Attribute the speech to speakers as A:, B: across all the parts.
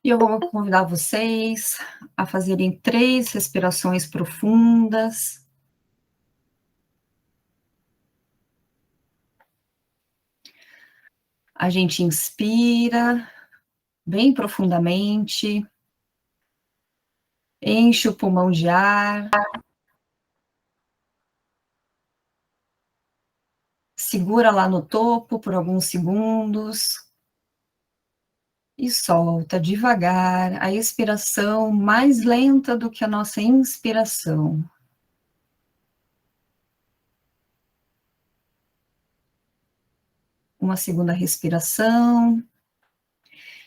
A: E eu vou convidar vocês a fazerem 3 respirações profundas. A gente inspira bem profundamente, enche o pulmão de ar, segura lá no topo por alguns segundos e solta devagar, a expiração mais lenta do que a nossa inspiração. Uma segunda respiração.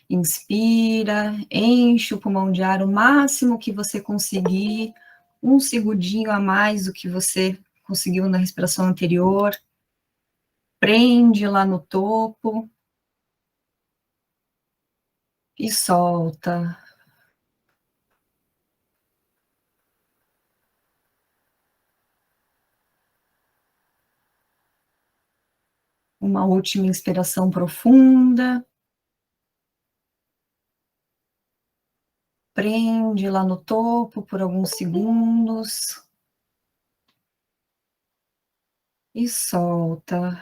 A: Inspira, enche o pulmão de ar o máximo que você conseguir, um segundinho a mais do que você conseguiu na respiração anterior. Prende lá no topo e solta. Uma última inspiração profunda. Prende lá no topo por alguns segundos e solta.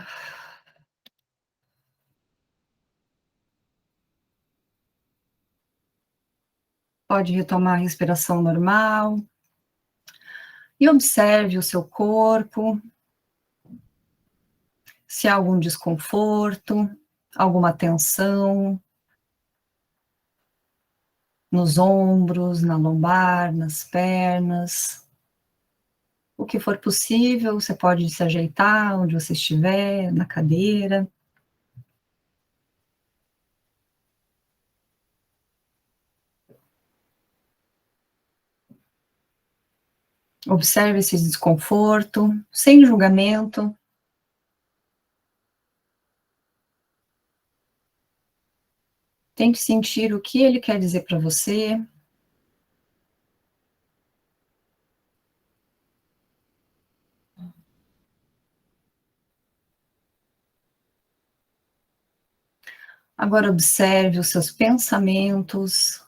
A: Pode retomar a respiração normal e observe o seu corpo, se há algum desconforto, alguma tensão nos ombros, na lombar, nas pernas. O que for possível, você pode se ajeitar onde você estiver, na cadeira. Observe esse desconforto, sem julgamento. Tente sentir o que ele quer dizer para você. Agora observe os seus pensamentos,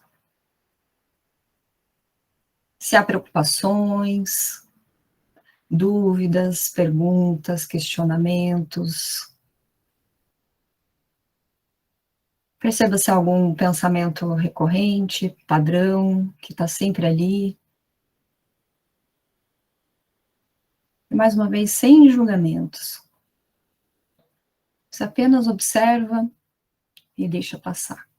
A: se há preocupações, dúvidas, perguntas, questionamentos. Perceba se há algum pensamento recorrente, padrão, que está sempre ali. E mais uma vez, sem julgamentos. Você apenas observa e deixa passar.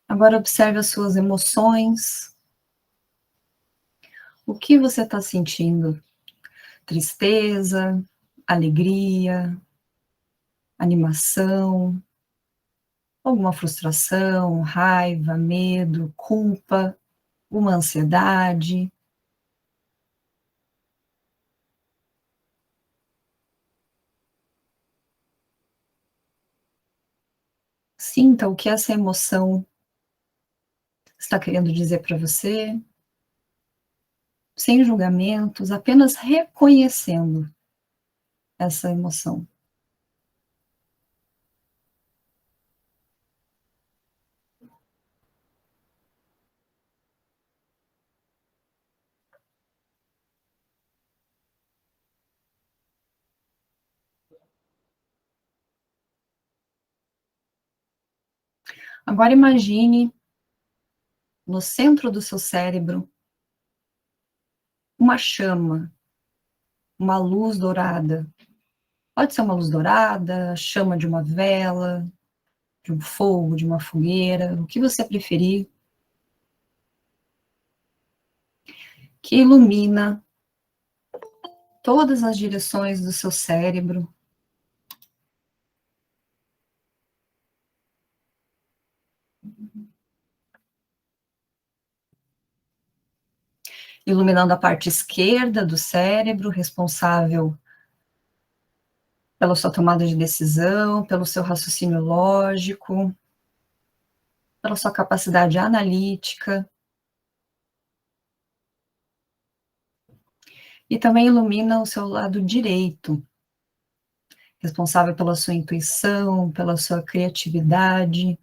A: Agora observe as suas emoções. O que você está sentindo? Tristeza, alegria, animação, alguma frustração, raiva, medo, culpa, uma ansiedade. Sinta o que essa emoção está querendo dizer para você, sem julgamentos, apenas reconhecendo essa emoção. Agora imagine no centro do seu cérebro uma chama, uma luz dourada. Pode ser uma luz dourada, chama de uma vela, de um fogo, de uma fogueira, o que você preferir, que ilumina todas as direções do seu cérebro, iluminando a parte esquerda do cérebro, responsável pela sua tomada de decisão, pelo seu raciocínio lógico, pela sua capacidade analítica. E também ilumina o seu lado direito, responsável pela sua intuição, pela sua criatividade,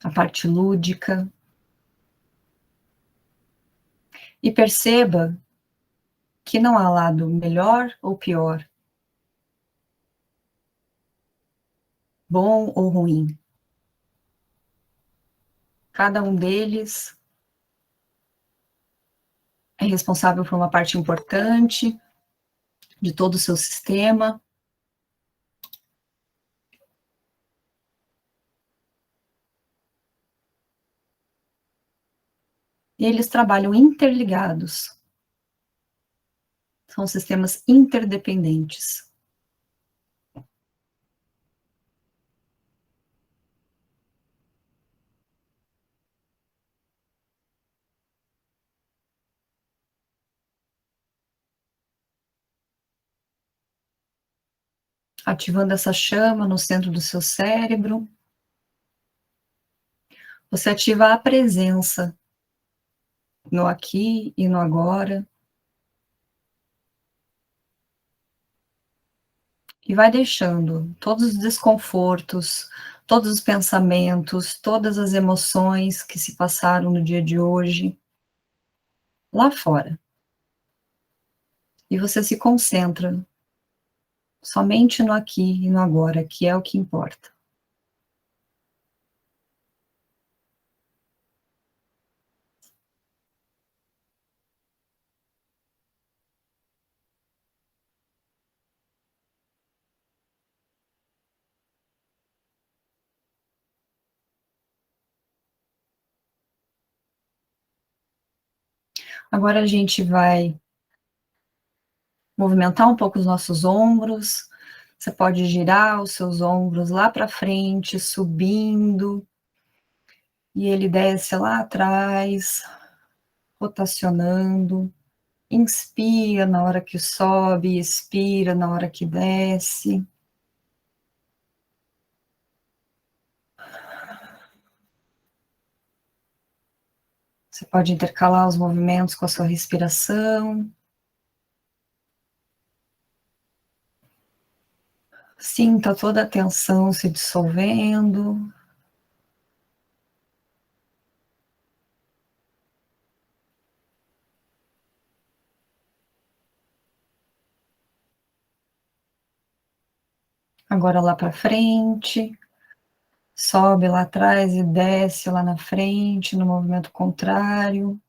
A: a parte lúdica. E perceba que não há lado melhor ou pior, bom ou ruim. Cada um deles é responsável por uma parte importante de todo o seu sistema. E eles trabalham interligados. São sistemas interdependentes. Ativando essa chama no centro do seu cérebro, você ativa a presença no aqui e no agora. E vai deixando todos os desconfortos, todos os pensamentos, todas as emoções que se passaram no dia de hoje lá fora. E você se concentra somente no aqui e no agora, que é o que importa. Agora a gente vai movimentar um pouco os nossos ombros. Você pode girar os seus ombros lá para frente, subindo, e ele desce lá atrás, rotacionando. Inspira na hora que sobe, expira na hora que desce. Você pode intercalar os movimentos com a sua respiração. Sinta toda a tensão se dissolvendo. Agora lá para frente. Sobe lá atrás e desce lá na frente, no movimento contrário.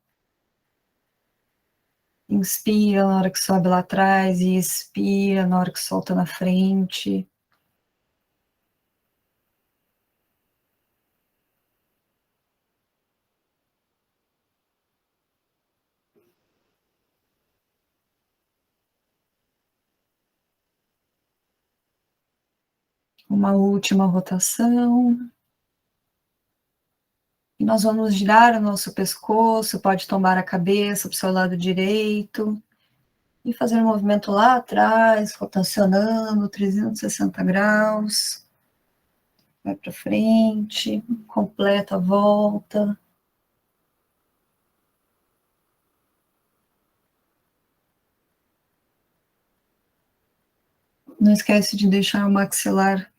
A: Inspira na hora que sobe lá atrás e expira na hora que solta na frente. Uma última rotação. E nós vamos girar o nosso pescoço, pode tombar a cabeça para o seu lado direito. E fazer um movimento lá atrás, rotacionando 360 graus. Vai para frente, completa a volta. Não esquece de deixar o maxilar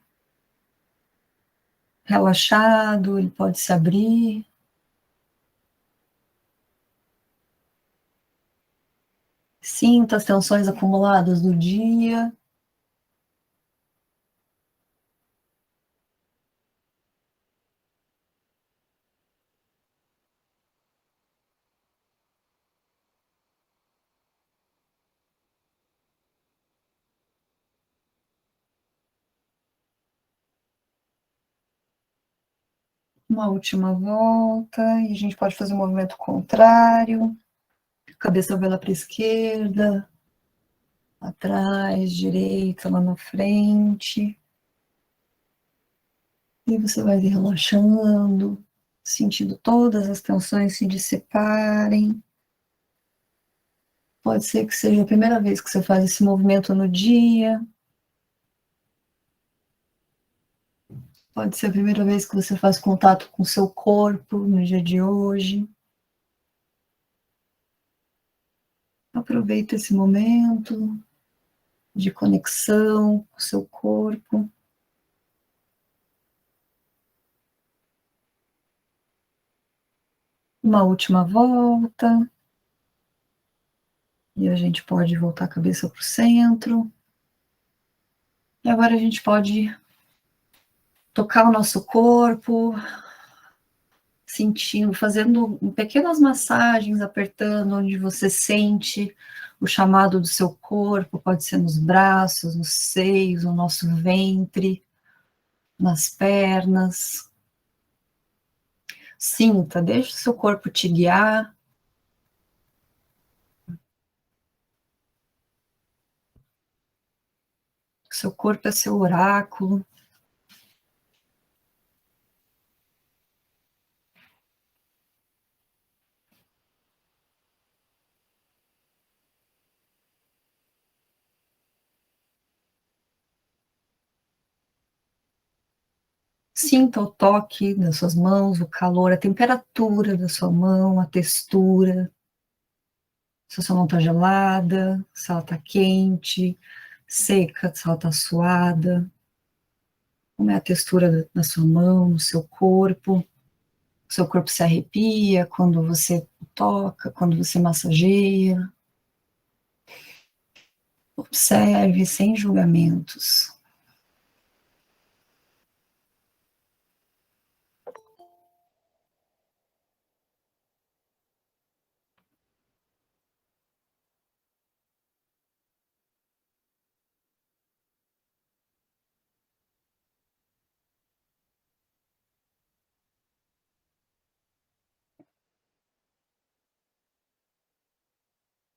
A: relaxado, ele pode se abrir. Sinta as tensões acumuladas do dia. Uma última volta, e a gente pode fazer um movimento contrário. Cabeça vai lá para a esquerda, atrás, direita, lá na frente. E você vai relaxando, sentindo todas as tensões se dissiparem. Pode ser que seja a primeira vez que você faz esse movimento no dia. Pode ser a primeira vez que você faz contato com o seu corpo no dia de hoje. Aproveita esse momento de conexão com o seu corpo. Uma última volta. E a gente pode voltar a cabeça para o centro. E agora a gente pode tocar o nosso corpo, sentindo, fazendo pequenas massagens, apertando onde você sente o chamado do seu corpo, pode ser nos braços, nos seios, no nosso ventre, nas pernas. Sinta, deixa o seu corpo te guiar. O seu corpo é seu oráculo. Sinta o toque das suas mãos, o calor, a temperatura da sua mão, a textura. Se a sua mão está gelada, se ela está quente, seca, se ela está suada. Como é a textura da sua mão, no seu corpo. O seu corpo se arrepia quando você toca, quando você massageia. Observe sem julgamentos.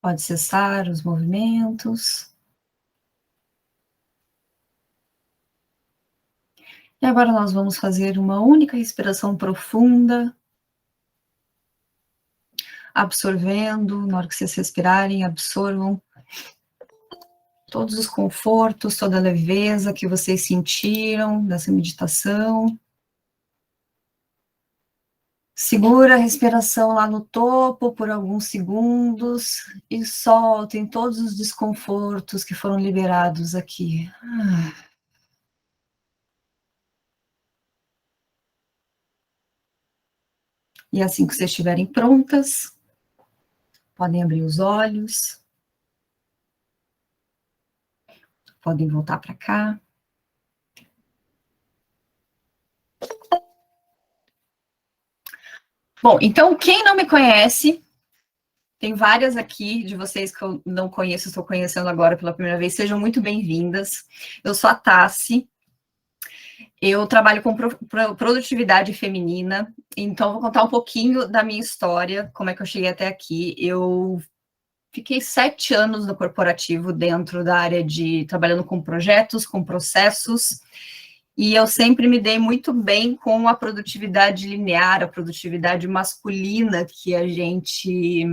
A: Pode cessar os movimentos. E agora nós vamos fazer uma única respiração profunda, absorvendo, na hora que vocês respirarem, absorvam todos os confortos, toda a leveza que vocês sentiram dessa meditação. Segura a respiração lá no topo por alguns segundos e soltem todos os desconfortos que foram liberados aqui. E assim que vocês estiverem prontas, podem abrir os olhos, podem voltar para cá. Bom, então, quem não me conhece, tem várias aqui de vocês que eu não conheço, estou conhecendo agora pela primeira vez, sejam muito bem-vindas. Eu sou a Tassi, eu trabalho com produtividade feminina, então vou contar um pouquinho da minha história, como é que eu cheguei até aqui. Eu fiquei 7 anos no corporativo dentro da área de trabalhando com projetos, com processos, e eu sempre me dei muito bem com a produtividade linear, a produtividade masculina que a gente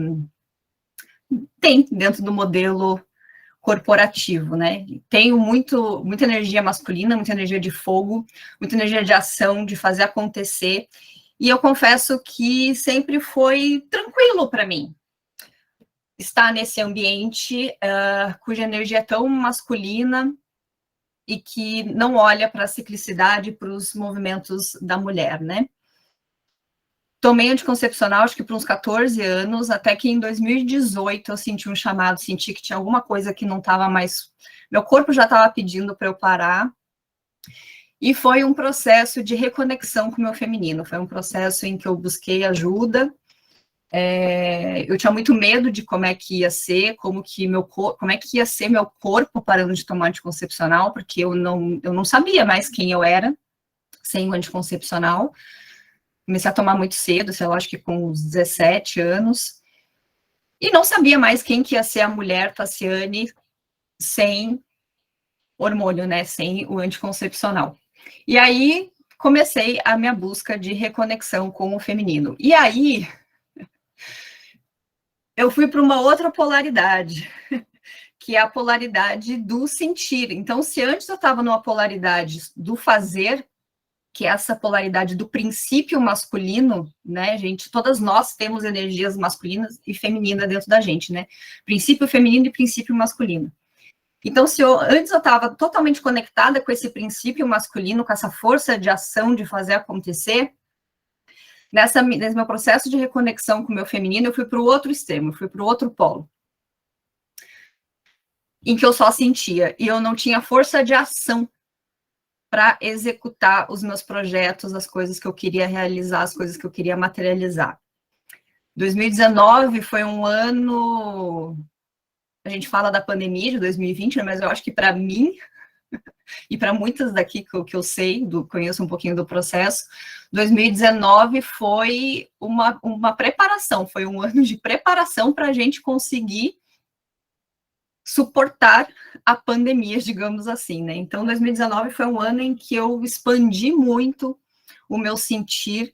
A: tem dentro do modelo corporativo, né? Tenho muita energia masculina, muita energia de fogo, muita energia de ação, de fazer acontecer, e eu confesso que sempre foi tranquilo para mim estar nesse ambiente cuja energia é tão masculina e que não olha para a ciclicidade, para os movimentos da mulher, né? Tomei anticoncepcional, acho que por uns 14 anos, até que em 2018 eu senti um chamado, senti que tinha alguma coisa que não estava mais... Meu corpo já estava pedindo para eu parar, e foi um processo de reconexão com o meu feminino, foi um processo em que eu busquei ajuda. Eu tinha muito medo de como é que ia ser, como é que ia ser meu corpo parando de tomar anticoncepcional, porque eu não sabia mais quem eu era sem o anticoncepcional. Comecei a tomar muito cedo, sei lá, acho que com uns 17 anos, e não sabia mais quem que ia ser a mulher Tassiane sem hormônio, né, sem o anticoncepcional. E aí comecei a minha busca de reconexão com o feminino. E aí eu fui para uma outra polaridade, que é a polaridade do sentir. Então, se antes eu estava numa polaridade do fazer, que é essa polaridade do princípio masculino, né, gente? Todas nós temos energias masculinas e femininas dentro da gente, né? Princípio feminino e princípio masculino. Então, antes eu estava totalmente conectada com esse princípio masculino, com essa força de ação, de fazer acontecer, nesse meu processo de reconexão com o meu feminino, eu fui para o outro extremo, fui para o outro polo, em que eu só sentia, e eu não tinha força de ação para executar os meus projetos, as coisas que eu queria realizar, as coisas que eu queria materializar. 2019 foi um ano, a gente fala da pandemia de 2020, né, mas eu acho que para mim e para muitas daqui que eu sei, conheço um pouquinho do processo, 2019 foi uma preparação, foi um ano de preparação para a gente conseguir suportar a pandemia, digamos assim, né? Então, 2019 foi um ano em que eu expandi muito o meu sentir,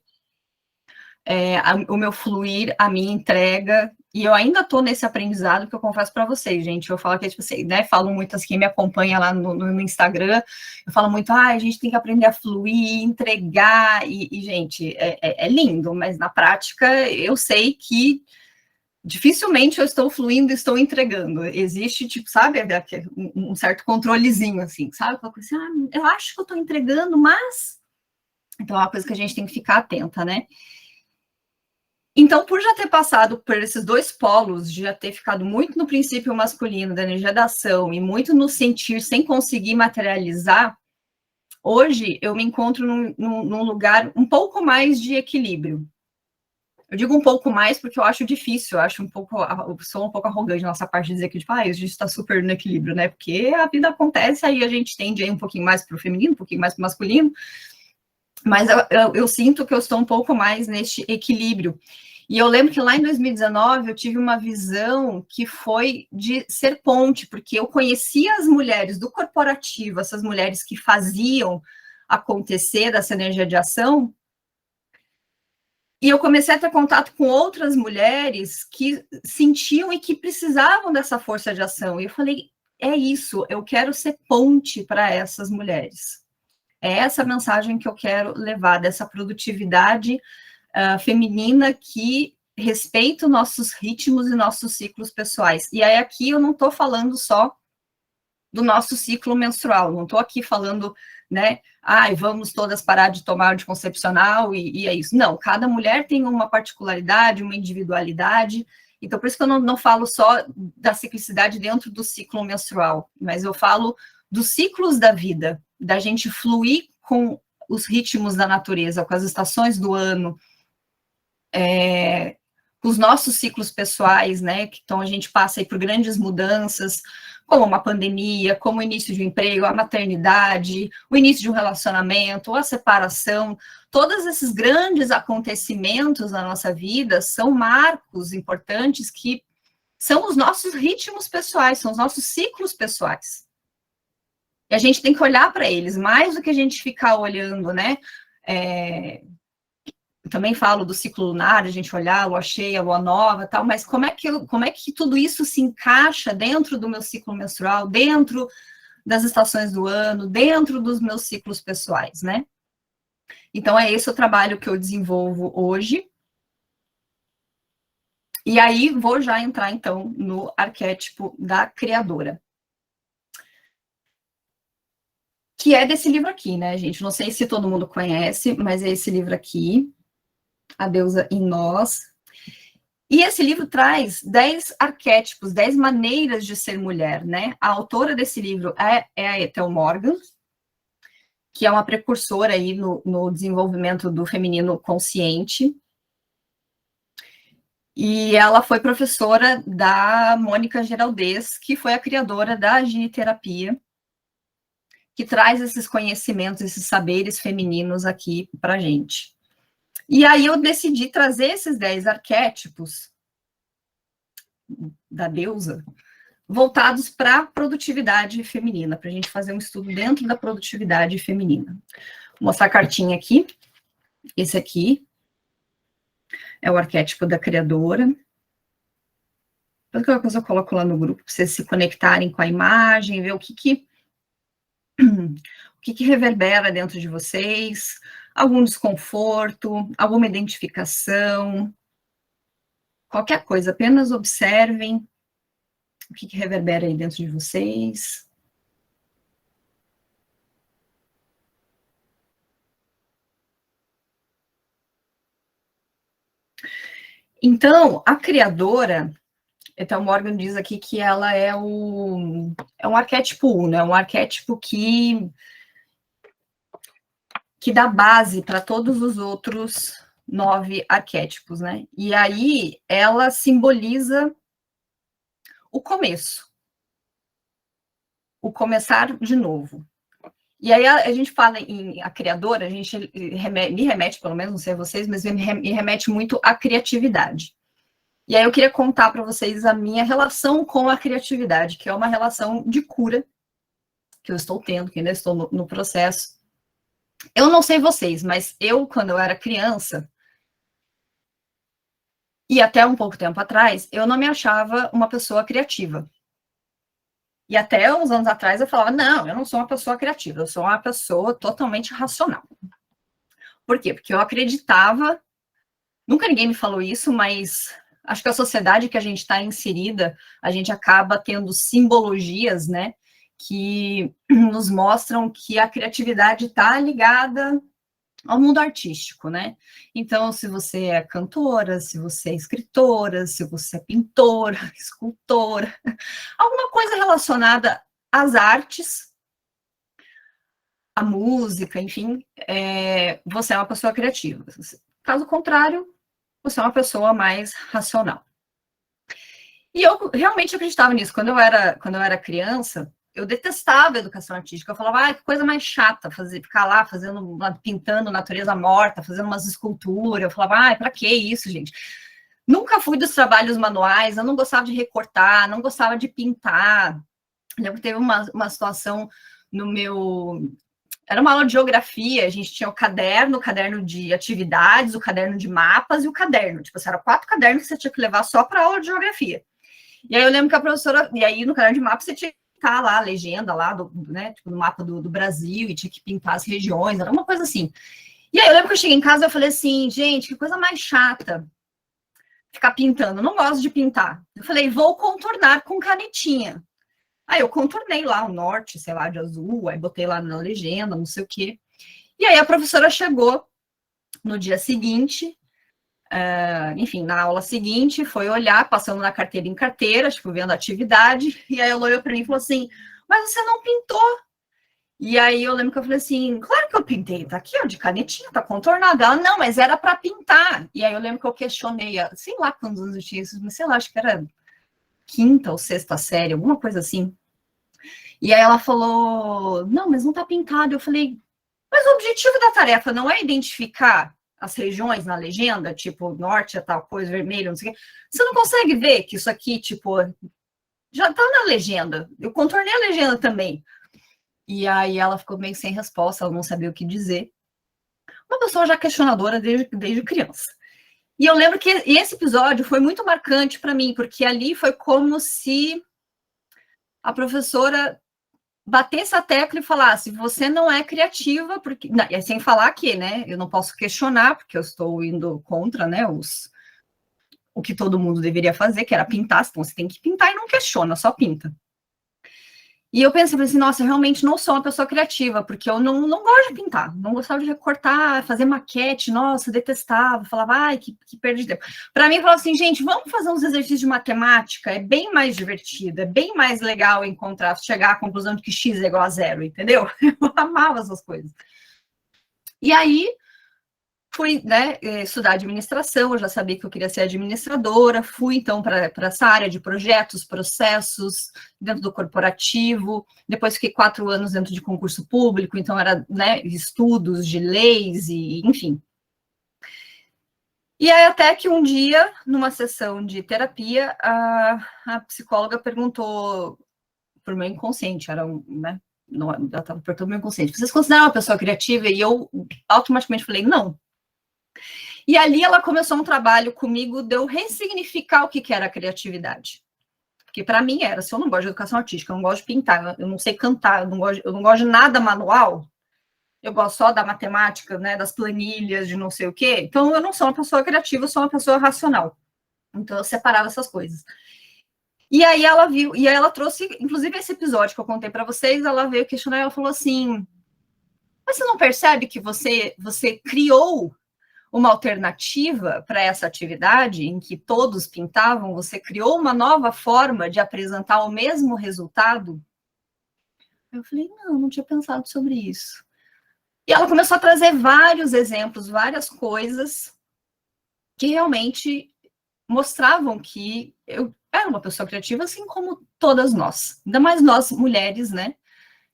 A: o meu fluir, a minha entrega, e eu ainda estou nesse aprendizado que eu confesso para vocês, gente. Eu falo que, tipo assim, né? Falo muito assim, quem me acompanha lá no Instagram, eu falo muito, a gente tem que aprender a fluir, entregar, e gente, é lindo, mas na prática eu sei que dificilmente eu estou fluindo, estou entregando. Existe, tipo, sabe, um certo controlezinho, assim, sabe? Assim, eu acho que eu estou entregando, mas... Então, é uma coisa que a gente tem que ficar atenta, né? Então, por já ter passado por esses dois polos, de já ter ficado muito no princípio masculino, da energia da ação, e muito no sentir, sem conseguir materializar, hoje eu me encontro num lugar um pouco mais de equilíbrio. Eu digo um pouco mais porque eu acho difícil, eu sou um pouco arrogante na nossa parte de dizer que, tipo, a gente está super no equilíbrio, né? Porque a vida acontece, aí a gente tende a ir um pouquinho mais para o feminino, um pouquinho mais para o masculino, mas eu sinto que eu estou um pouco mais neste equilíbrio. E eu lembro que lá em 2019 eu tive uma visão que foi de ser ponte, porque eu conhecia as mulheres do corporativo, essas mulheres que faziam acontecer dessa energia de ação, e eu comecei a ter contato com outras mulheres que sentiam e que precisavam dessa força de ação. E eu falei, é isso, eu quero ser ponte para essas mulheres. É essa mensagem que eu quero levar, dessa produtividade feminina que respeita os nossos ritmos e nossos ciclos pessoais. E aí aqui eu não estou falando só do nosso ciclo menstrual, não estou aqui falando, né, vamos todas parar de tomar anticoncepcional e é isso. Não, cada mulher tem uma particularidade, uma individualidade, então por isso que eu não falo só da ciclicidade dentro do ciclo menstrual, mas eu falo dos ciclos da vida, da gente fluir com os ritmos da natureza, com as estações do ano, com os nossos ciclos pessoais, né, então a gente passa aí por grandes mudanças, como uma pandemia, como o início de um emprego, a maternidade, o início de um relacionamento, a separação, todos esses grandes acontecimentos na nossa vida são marcos importantes que são os nossos ritmos pessoais, são os nossos ciclos pessoais. E a gente tem que olhar para eles, mais do que a gente ficar olhando, né, eu também falo do ciclo lunar, a gente olhar a lua cheia, a lua nova, tal, mas como é que tudo isso se encaixa dentro do meu ciclo menstrual, dentro das estações do ano, dentro dos meus ciclos pessoais, né? Então, é esse o trabalho que eu desenvolvo hoje. E aí, vou já entrar, então, no arquétipo da criadora. Que é desse livro aqui, né, gente? Não sei se todo mundo conhece, mas é esse livro aqui, A Deusa em Nós. E esse livro traz 10 arquétipos, 10 maneiras de ser mulher, né? A autora desse livro é a Ethel Morgan, que é uma precursora aí no desenvolvimento do feminino consciente. E ela foi professora da Mônica Geraldez, que foi a criadora da giniterapia, que traz esses conhecimentos, esses saberes femininos aqui para a gente. E aí eu decidi trazer esses 10 arquétipos da deusa, voltados para a produtividade feminina, para a gente fazer um estudo dentro da produtividade feminina. Vou mostrar a cartinha aqui. Esse aqui é o arquétipo da criadora. Qualquer coisa eu coloco lá no grupo, para vocês se conectarem com a imagem, ver o que reverbera dentro de vocês? Algum desconforto, alguma identificação, qualquer coisa, apenas observem o que reverbera aí dentro de vocês. Então, a criadora, então Morgan diz aqui que ela é um arquétipo 1, né? Um arquétipo que dá base para todos os outros 9 arquétipos, né? E aí ela simboliza o começo, o começar de novo. E aí a gente fala em a criadora, a gente me remete, pelo menos, não sei vocês, mas me remete muito à criatividade. E aí eu queria contar para vocês a minha relação com a criatividade, que é uma relação de cura que eu estou tendo, que ainda estou no processo. Eu não sei vocês, mas eu, quando eu era criança, e até um pouco tempo atrás, eu não me achava uma pessoa criativa. E até uns anos atrás eu falava, não, eu não sou uma pessoa criativa, eu sou uma pessoa totalmente racional. Por quê? Porque eu acreditava, nunca ninguém me falou isso, mas acho que a sociedade que a gente está inserida, a gente acaba tendo simbologias, né, que nos mostram que a criatividade está ligada ao mundo artístico, né? Então, se você é cantora, se você é escritora, se você é pintora, escultora, alguma coisa relacionada às artes, à música, enfim, você é uma pessoa criativa. Caso contrário, você é uma pessoa mais racional. E eu realmente acreditava nisso. Quando eu era criança, eu detestava a educação artística. Eu falava, que coisa mais chata, ficar lá pintando natureza morta, fazendo umas esculturas. Eu falava, para que isso, gente? Nunca fui dos trabalhos manuais, eu não gostava de recortar, não gostava de pintar. Eu lembro que teve uma situação no meu... Era uma aula de geografia, a gente tinha o caderno de atividades, o caderno de mapas e o caderno. Tipo, eram 4 cadernos que você tinha que levar só para a aula de geografia. E aí eu lembro que a professora... E aí no caderno de mapas você tinha que pintar lá a legenda lá, né, tipo, no mapa do Brasil, e tinha que pintar as regiões, era uma coisa assim. E aí eu lembro que eu cheguei em casa e eu falei assim, gente, que coisa mais chata ficar pintando, eu não gosto de pintar. Eu falei, vou contornar com canetinha. Aí eu contornei lá o norte, sei lá, de azul, aí botei lá na legenda, não sei o quê. E aí a professora chegou no dia seguinte, enfim, na aula seguinte, foi olhar, passando na carteira em carteira, tipo, vendo a atividade, e aí ela olhou para mim e falou assim, mas você não pintou? E aí eu lembro que eu falei assim, claro que eu pintei, tá aqui, ó, de canetinha, tá contornada. Ela, não, mas era para pintar. E aí eu lembro que eu questionei, sei lá quantos anos eu tinha isso, mas sei lá, acho que era 5ª ou 6ª série, alguma coisa assim. E aí ela falou, não, mas não tá pintado. Eu falei, mas o objetivo da tarefa não é identificar as regiões na legenda, tipo, norte é tal coisa, vermelho, não sei o quê. Você não consegue ver que isso aqui, tipo, já tá na legenda. Eu contornei a legenda também. E aí ela ficou meio sem resposta, ela não sabia o que dizer. Uma pessoa já questionadora desde criança. E eu lembro que esse episódio foi muito marcante para mim, porque ali foi como se a professora batesse a tecla e falasse, você não é criativa, porque não, sem falar que, né, eu não posso questionar, porque eu estou indo contra, né, o que todo mundo deveria fazer, que era pintar, então você tem que pintar e não questiona, só pinta. E eu pensei assim, nossa, eu realmente não sou uma pessoa criativa, porque eu não gosto de pintar, não gostava de recortar, fazer maquete, nossa, eu detestava, falava, ai, que perda de tempo. Para mim, falava assim, gente, vamos fazer uns exercícios de matemática, é bem mais divertido, é bem mais legal chegar à conclusão de que x é igual a 0, entendeu? Eu amava essas coisas. E aí, fui, né, estudar administração, eu já sabia que eu queria ser administradora, fui então para essa área de projetos, processos, dentro do corporativo, depois fiquei 4 anos dentro de concurso público, então era, né, estudos de leis, e enfim. E aí até que um dia, numa sessão de terapia, a psicóloga perguntou para o meu inconsciente, era né, ela estava perguntando o meu inconsciente, vocês consideram uma pessoa criativa? E eu automaticamente falei, não. E ali ela começou um trabalho comigo de eu ressignificar o que era a criatividade. Porque para mim era, se eu não gosto de educação artística, eu não gosto de pintar, eu não sei cantar, eu não gosto de nada manual, eu gosto só da matemática, né, das planilhas, de não sei o quê. Então, eu não sou uma pessoa criativa, eu sou uma pessoa racional. Então, eu separava essas coisas. E aí ela viu, e aí ela trouxe, inclusive esse episódio que eu contei para vocês, ela veio questionar e ela falou assim: mas você não percebe que você criou uma alternativa para essa atividade em que todos pintavam? Você criou uma nova forma de apresentar o mesmo resultado? Eu falei, não tinha pensado sobre isso. E ela começou a trazer vários exemplos, várias coisas que realmente mostravam que eu era uma pessoa criativa, assim como todas nós. Ainda mais nós, mulheres, né?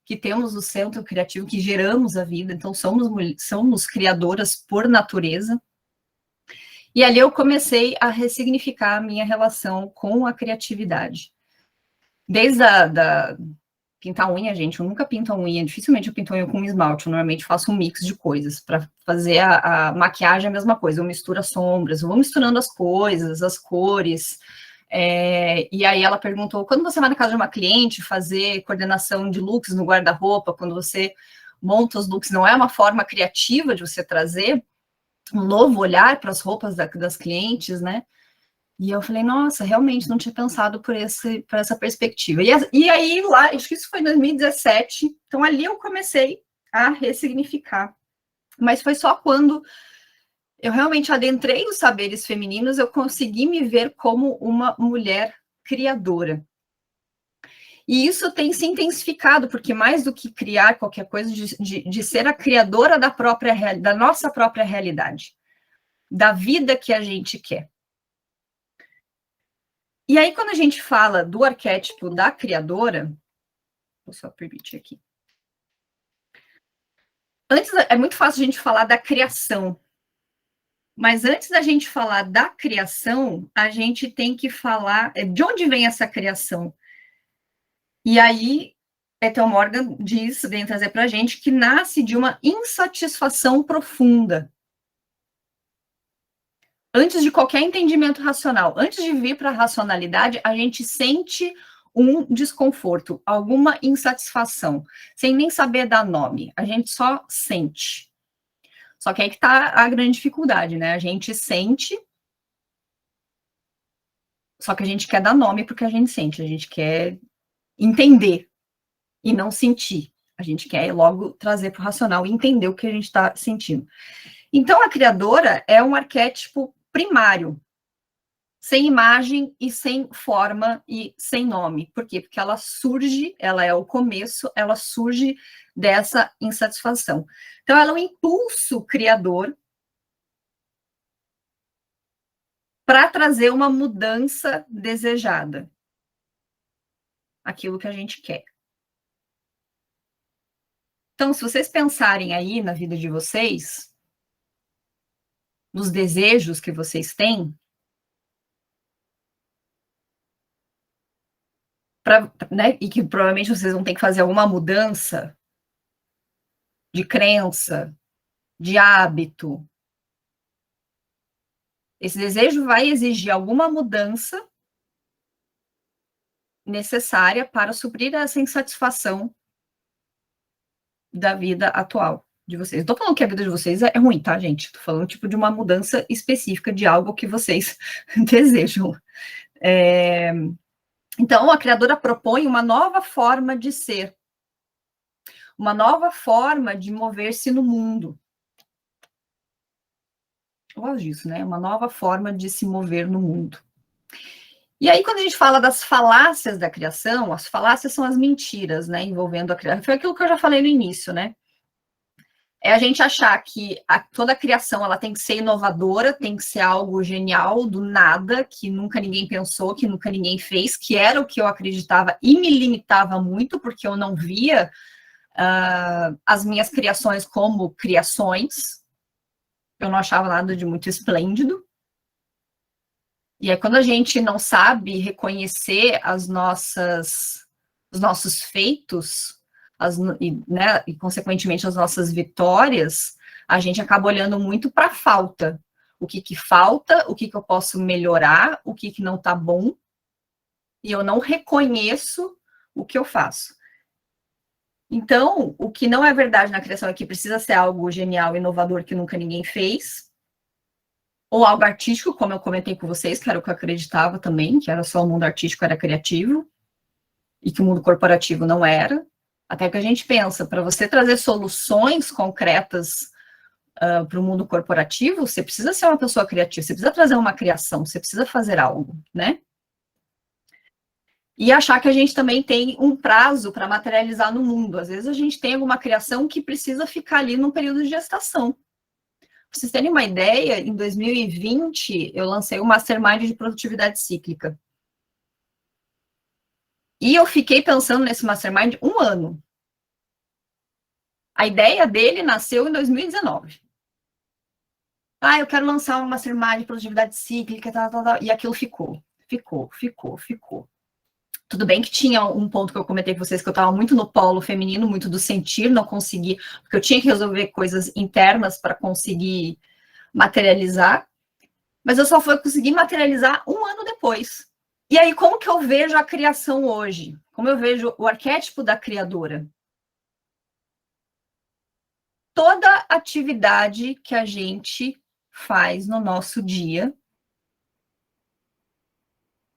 A: Que temos o centro criativo, que geramos a vida, então somos criadoras por natureza. E ali eu comecei a ressignificar a minha relação com a criatividade. Desde pintar unha, gente, eu nunca pinto a unha, dificilmente eu pinto a unha com esmalte, eu normalmente faço um mix de coisas. Para fazer a maquiagem é a mesma coisa, eu misturo as sombras, eu vou misturando as coisas, as cores. E aí ela perguntou, quando você vai na casa de uma cliente fazer coordenação de looks no guarda-roupa, quando você monta os looks, não é uma forma criativa de você trazer um novo olhar para as roupas das clientes, né? E eu falei, nossa, realmente não tinha pensado por essa perspectiva. E aí, lá, acho que isso foi em 2017, então ali eu comecei a ressignificar. Mas foi só quando eu realmente adentrei os saberes femininos, eu consegui me ver como uma mulher criadora. E isso tem se intensificado, porque mais do que criar qualquer coisa, de ser a criadora da nossa própria realidade, da vida que a gente quer. E aí, quando a gente fala do arquétipo da criadora, vou só permitir aqui. Antes, é muito fácil a gente falar da criação, mas antes da gente falar da criação, a gente tem que falar de onde vem essa criação. E aí, Ethel Morgan vem trazer para a gente que nasce de uma insatisfação profunda. Antes de qualquer entendimento racional, antes de vir para a racionalidade, a gente sente um desconforto, alguma insatisfação, sem nem saber dar nome, a gente só sente. Só que aí que está a grande dificuldade, né? A gente sente, só que a gente quer dar nome porque a gente sente, a gente quer entender e não sentir. A gente quer logo trazer para o racional e entender o que a gente está sentindo. Então, a criadora é um arquétipo primário, sem imagem e sem forma e sem nome. Por quê? Porque ela surge, ela é o começo, ela surge dessa insatisfação. Então, ela é um impulso criador para trazer uma mudança desejada. Aquilo que a gente quer. Então, se vocês pensarem aí na vida de vocês, nos desejos que vocês têm, né, e que provavelmente vocês vão ter que fazer alguma mudança de crença, de hábito. Esse desejo vai exigir alguma mudança necessária para suprir essa insatisfação da vida atual de vocês. Estou falando que a vida de vocês é ruim, tá, gente? Estou falando tipo de uma mudança específica de algo que vocês desejam. Então, a criadora propõe uma nova forma de ser, uma nova forma de mover-se no mundo. Eu gosto disso, né? Uma nova forma de se mover no mundo. E aí, quando a gente fala das falácias da criação, as falácias são as mentiras, né? Envolvendo a criação. Foi aquilo que eu já falei no início, né? É a gente achar que toda a criação ela tem que ser inovadora, tem que ser algo genial, do nada, que nunca ninguém pensou, que nunca ninguém fez, que era o que eu acreditava e me limitava muito, porque eu não via as minhas criações como criações. Eu não achava nada de muito esplêndido. E aí, quando a gente não sabe reconhecer os nossos feitos, né, e, consequentemente, as nossas vitórias, a gente acaba olhando muito para a falta. O que falta, o que eu posso melhorar, o que não está bom, e eu não reconheço o que eu faço. Então, o que não é verdade na criação é que precisa ser algo genial, inovador, que nunca ninguém fez, ou algo artístico, como eu comentei com vocês, que era o que eu acreditava também, que era só o mundo artístico, era criativo, e que o mundo corporativo não era. Até que a gente pensa, para você trazer soluções concretas para o mundo corporativo, você precisa ser uma pessoa criativa, você precisa trazer uma criação, você precisa fazer algo, né? E achar que a gente também tem um prazo para materializar no mundo. Às vezes a gente tem alguma criação que precisa ficar ali num período de gestação. Para vocês terem uma ideia, em 2020 eu lancei o Mastermind de Produtividade Cíclica. E eu fiquei pensando nesse Mastermind um ano. A ideia dele nasceu em 2019. Eu quero lançar uma Mastermind de Produtividade Cíclica, tal. E aquilo ficou. Tudo bem que tinha um ponto que eu comentei com vocês, que eu estava muito no polo feminino, muito do sentir, não consegui, porque eu tinha que resolver coisas internas para conseguir materializar, mas eu só fui conseguir materializar um ano depois. E aí, como que eu vejo a criação hoje? Como eu vejo o arquétipo da criadora? Toda atividade que a gente faz no nosso dia,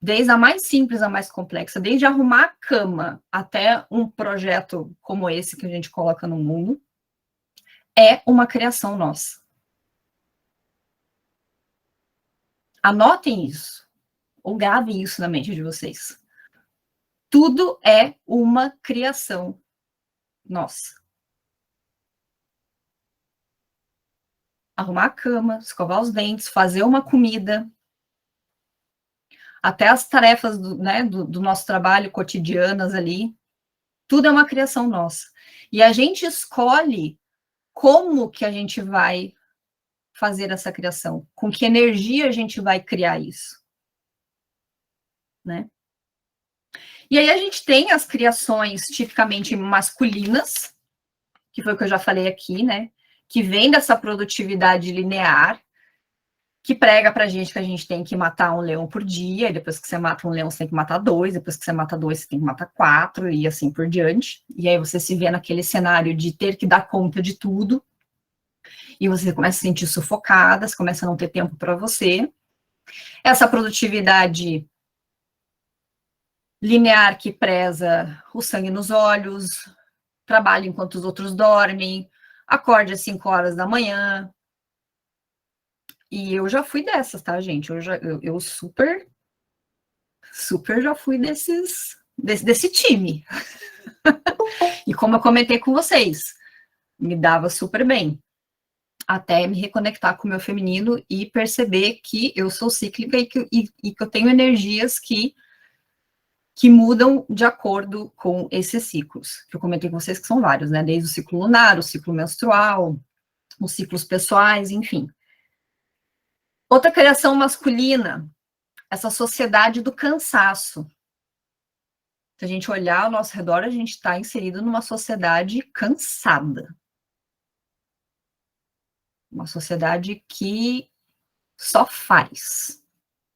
A: desde a mais simples à mais complexa, desde arrumar a cama até um projeto como esse que a gente coloca no mundo, é uma criação nossa. Anotem isso, ou gravem isso na mente de vocês. Tudo é uma criação nossa. Arrumar a cama, escovar os dentes, fazer uma comida, até as tarefas do nosso trabalho cotidianas ali, tudo é uma criação nossa. E a gente escolhe como que a gente vai fazer essa criação, com que energia a gente vai criar isso, né? E aí a gente tem as criações tipicamente masculinas, que foi o que eu já falei aqui, né? Que vem dessa produtividade linear, que prega pra gente que a gente tem que matar um leão por dia, e depois que você mata um leão, você tem que matar dois, depois que você mata dois, você tem que matar quatro, e assim por diante. E aí você se vê naquele cenário de ter que dar conta de tudo, e você começa a se sentir sufocada, você começa a não ter tempo para você. Essa produtividade linear que preza o sangue nos olhos, trabalha enquanto os outros dormem, acorde às 5 horas da manhã. E eu já fui dessas, tá, gente? Eu super já fui desse time. E como eu comentei com vocês, me dava super bem. Até me reconectar com o meu feminino e perceber que eu sou cíclica e que eu tenho energias que mudam de acordo com esses ciclos, que eu comentei com vocês que são vários, né? Desde o ciclo lunar, o ciclo menstrual, os ciclos pessoais, enfim. Outra criação masculina, essa sociedade do cansaço. Se a gente olhar ao nosso redor, a gente está inserido numa sociedade cansada. Uma sociedade que só faz,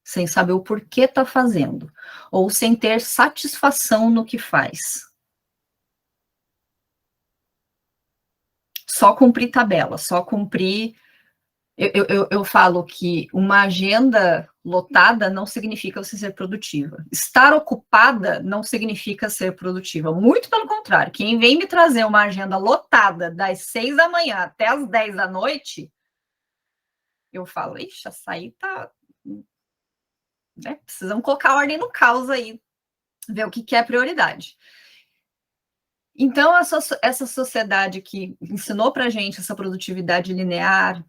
A: sem saber o porquê está fazendo, ou sem ter satisfação no que faz. Só cumprir tabela, só cumprir. Eu falo que uma agenda lotada não significa você ser produtiva. Estar ocupada não significa ser produtiva. Muito pelo contrário. Quem vem me trazer uma agenda lotada das 6 da manhã até as 10 da noite, eu falo, ixi, essa aí tá. Né? Precisamos colocar ordem no caos aí, ver o que é prioridade. Então, essa sociedade que ensinou para a gente essa produtividade linear,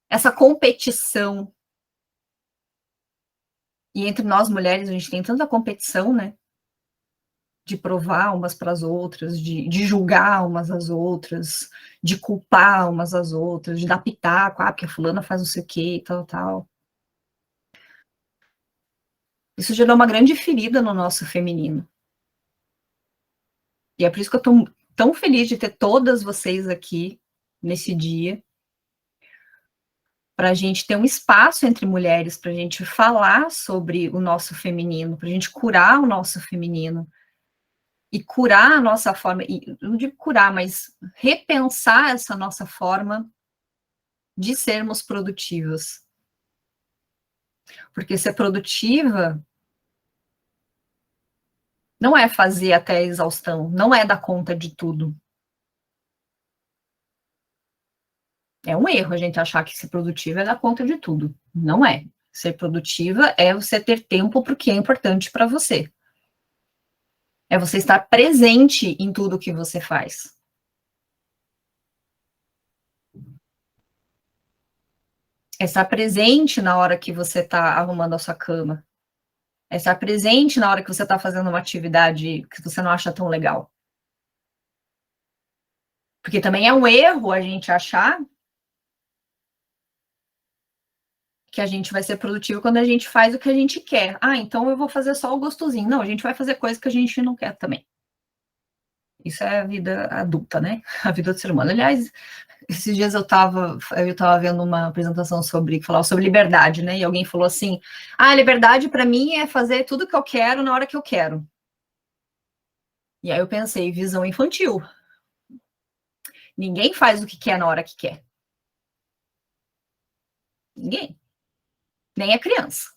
A: essa competição, e entre nós mulheres a gente tem tanta competição, né? De provar umas para as outras, de julgar umas às outras, de culpar umas às outras, de dar pitaco, porque a fulana faz não sei o quê, tal. Isso gerou uma grande ferida no nosso feminino. E é por isso que eu estou tão feliz de ter todas vocês aqui nesse dia, para a gente ter um espaço entre mulheres, para a gente falar sobre o nosso feminino, para a gente curar o nosso feminino. e curar a nossa forma, e não digo curar, mas repensar essa nossa forma de sermos produtivas. Porque ser produtiva não é fazer até a exaustão, não é dar conta de tudo. É um erro a gente achar que ser produtiva é dar conta de tudo. Não é. Ser produtiva é você ter tempo para o que é importante para você. É você estar presente em tudo que você faz. É estar presente na hora que você está arrumando a sua cama. É estar presente na hora que você está fazendo uma atividade que você não acha tão legal. Porque também é um erro a gente achar que a gente vai ser produtivo quando a gente faz o que a gente quer. Ah, então eu vou fazer só o gostosinho. Não, a gente vai fazer coisas que a gente não quer também. Isso é a vida adulta, né? A vida do ser humano. Aliás, esses dias eu estava vendo uma apresentação que falava sobre liberdade, né? E alguém falou assim: ah, liberdade para mim é fazer tudo que eu quero na hora que eu quero. E aí eu pensei, visão infantil. Ninguém faz o que quer na hora que quer. Ninguém. Nem a criança.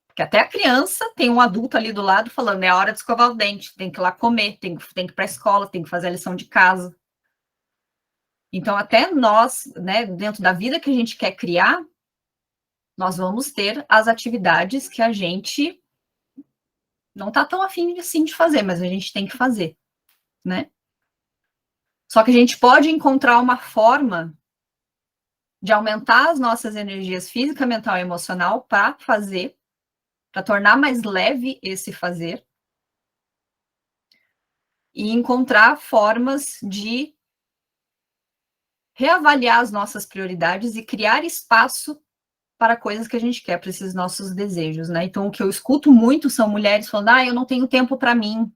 A: Porque até a criança tem um adulto ali do lado falando, é a hora de escovar o dente, tem que ir lá comer, tem que ir para a escola, tem que fazer a lição de casa. Então, até nós, né, dentro da vida que a gente quer criar, nós vamos ter as atividades que a gente não está tão afim assim de fazer, mas a gente tem que fazer, né? Só que a gente pode encontrar uma forma de aumentar as nossas energias física, mental e emocional para fazer, para tornar mais leve esse fazer e encontrar formas de reavaliar as nossas prioridades e criar espaço para coisas que a gente quer, para esses nossos desejos, né? Então, o que eu escuto muito são mulheres falando, ah, eu não tenho tempo para mim.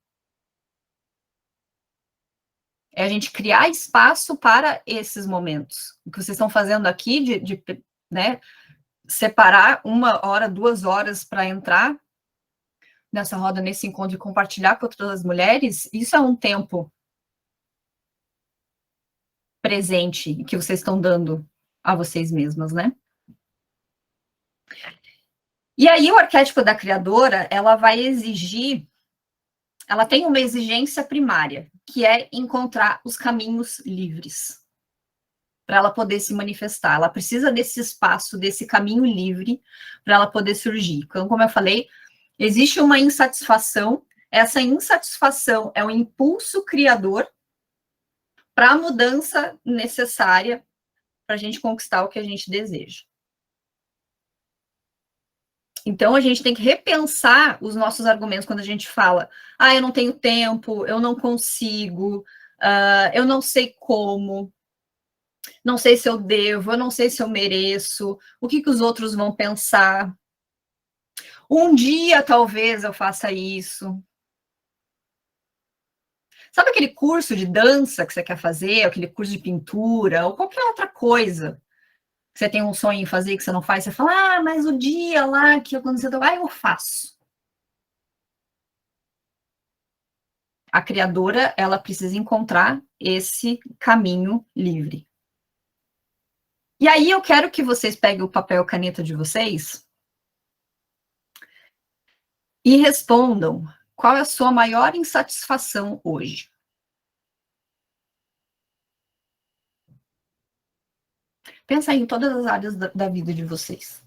A: É a gente criar espaço para esses momentos. O que vocês estão fazendo aqui, né, separar 1 hora, 2 horas para entrar nessa roda, nesse encontro e compartilhar com outras mulheres, isso é um tempo presente que vocês estão dando a vocês mesmas, né? E aí o arquétipo da criadora, ela vai exigir, ela tem uma exigência primária, que é encontrar os caminhos livres para ela poder se manifestar. Ela precisa desse espaço, desse caminho livre para ela poder surgir. Então, como eu falei, existe uma insatisfação, essa insatisfação é um impulso criador para a mudança necessária para a gente conquistar o que a gente deseja. Então, a gente tem que repensar os nossos argumentos quando a gente fala, ah, eu não tenho tempo, eu não consigo, eu não sei como, não sei se eu devo, eu não sei se eu mereço, o que os outros vão pensar. Um dia, talvez, eu faça isso. Sabe aquele curso de dança que você quer fazer, aquele curso de pintura, ou qualquer outra coisa que você tem um sonho em fazer que você não faz, você fala, ah, mas o dia lá que aconteceu, eu faço. A criadora, ela precisa encontrar esse caminho livre. E aí eu quero que vocês peguem o papel e caneta de vocês e respondam qual é a sua maior insatisfação hoje. Pensa em todas as áreas da vida de vocês.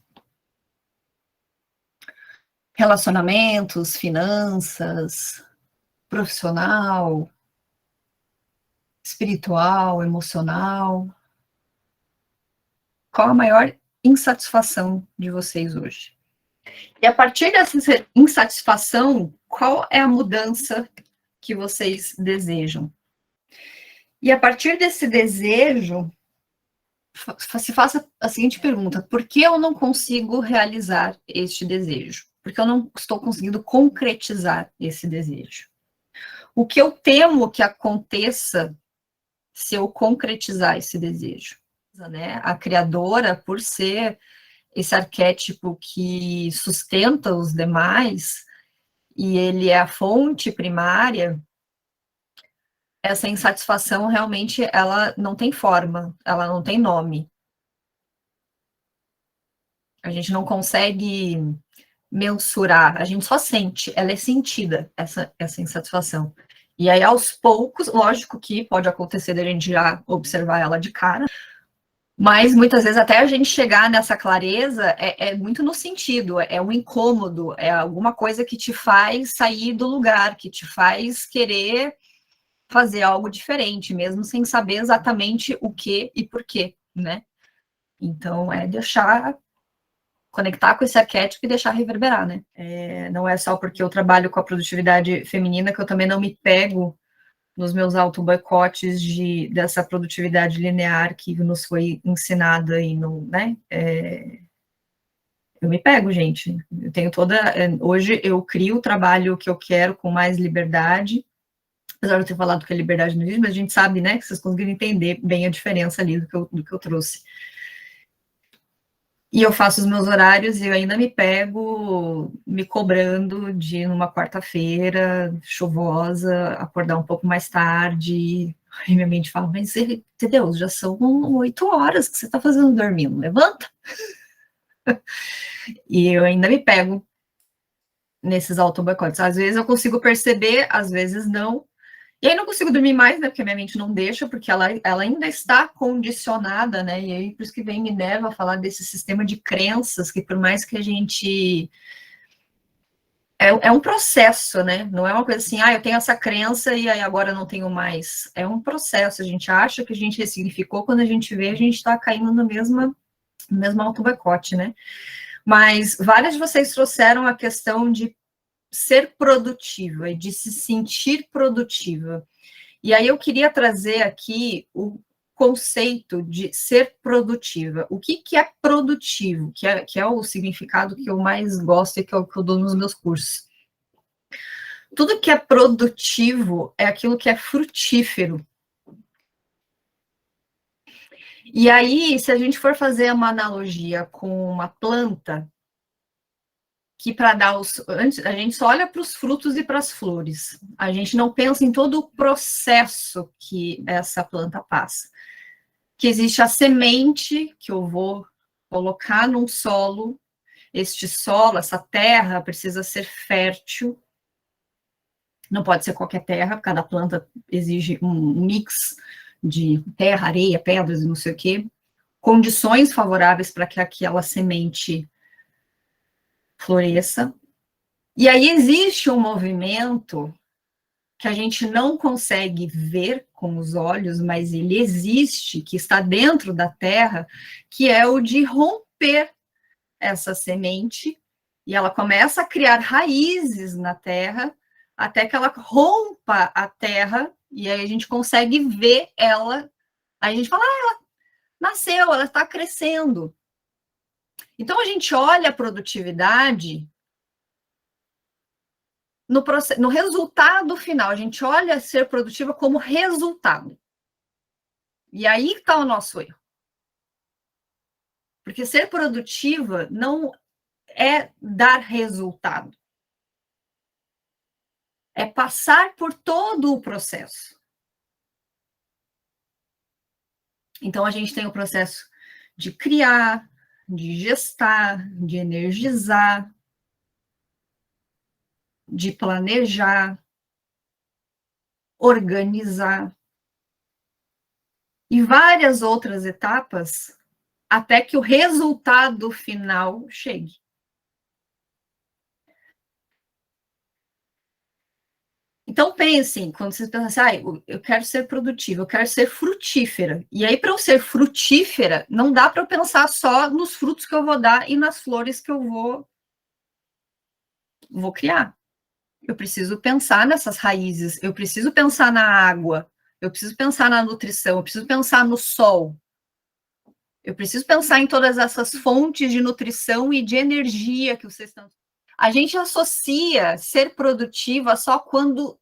A: Relacionamentos, finanças, profissional, espiritual, emocional. Qual a maior insatisfação de vocês hoje? E a partir dessa insatisfação, qual é a mudança que vocês desejam? E a partir desse desejo, se faça a seguinte pergunta: por que eu não consigo realizar este desejo? Porque eu não estou conseguindo concretizar esse desejo. O que eu temo que aconteça se eu concretizar esse desejo? Né? A criadora, por ser esse arquétipo que sustenta os demais, e ele é a fonte primária, essa insatisfação realmente ela não tem forma, ela não tem nome. A gente não consegue mensurar, a gente só sente, ela é sentida, essa insatisfação. E aí, aos poucos, lógico que pode acontecer da gente já observar ela de cara, mas muitas vezes até a gente chegar nessa clareza é muito no sentido, é um incômodo, é alguma coisa que te faz sair do lugar, que te faz querer fazer algo diferente, mesmo sem saber exatamente o que e por quê, né? Então, é deixar, conectar com esse arquétipo e deixar reverberar, né? Não é só porque eu trabalho com a produtividade feminina que eu também não me pego nos meus auto-boicotes dessa produtividade linear que nos foi ensinada e não, né? Eu me pego, gente. Eu tenho hoje eu crio o trabalho que eu quero com mais liberdade, apesar de eu ter falado que é liberdade no vídeo, mas a gente sabe, né, que vocês conseguiram entender bem a diferença ali do que eu trouxe. E eu faço os meus horários e eu ainda me pego me cobrando de, numa quarta-feira chuvosa, acordar um pouco mais tarde. Aí minha mente fala, mas Deus, já são 8 horas que você está fazendo dormindo, levanta. E eu ainda me pego nesses auto-boicotes. Às vezes eu consigo perceber, às vezes não. E aí não consigo dormir mais, né? Porque a minha mente não deixa, porque ela ainda está condicionada, né? E aí por isso que vem Minerva falar desse sistema de crenças, que por mais que a gente. É um processo, né? Não é uma coisa assim, eu tenho essa crença e aí agora não tenho mais. É um processo. A gente acha que a gente ressignificou, quando a gente vê, a gente está caindo no mesmo auto-boicote, né? Mas várias de vocês trouxeram a questão de ser produtiva e de se sentir produtiva. E aí eu queria trazer aqui o conceito de ser produtiva. O que é produtivo? Que é o significado que eu mais gosto e que eu dou nos meus cursos. Tudo que é produtivo é aquilo que é frutífero. E aí, se a gente for fazer uma analogia com uma planta, que para dar antes a gente só olha para os frutos e para as flores. A gente não pensa em todo o processo que essa planta passa. Que existe a semente que eu vou colocar num solo. Este solo, essa terra precisa ser fértil. Não pode ser qualquer terra, cada planta exige um mix de terra, areia, pedras e não sei o quê. Condições favoráveis para que aquela semente floresça. E aí existe um movimento que a gente não consegue ver com os olhos, mas ele existe, que está dentro da terra, que é o de romper essa semente, e ela começa a criar raízes na terra, até que ela rompa a terra, e aí a gente consegue ver ela, aí a gente fala, ela nasceu, ela está crescendo. Então a gente olha a produtividade no resultado final, a gente olha ser produtiva como resultado. E aí está o nosso erro. Porque ser produtiva não é dar resultado. É passar por todo o processo. Então, a gente tem o processo de criar, de gestar, de energizar, de planejar, organizar, e várias outras etapas até que o resultado final chegue. Então, pensem, quando vocês pensam assim, eu quero ser produtiva, eu quero ser frutífera. E aí, para eu ser frutífera, não dá para eu pensar só nos frutos que eu vou dar e nas flores que eu vou criar. Eu preciso pensar nessas raízes, eu preciso pensar na água, eu preciso pensar na nutrição, eu preciso pensar no sol. Eu preciso pensar em todas essas fontes de nutrição e de energia que vocês estão. A gente associa ser produtiva só quando